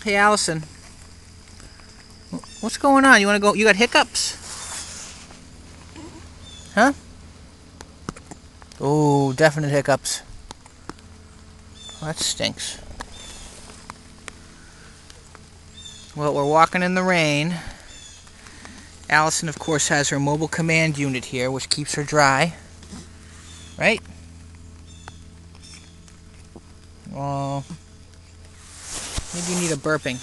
Hey, Allison. What's going on? You want to go? You got hiccups? Huh? Oh, definite hiccups. Well, that stinks. Well, we're walking in the rain. Allison, of course, has her mobile command unit here, which keeps her dry. Right? Oh, maybe you need a burping.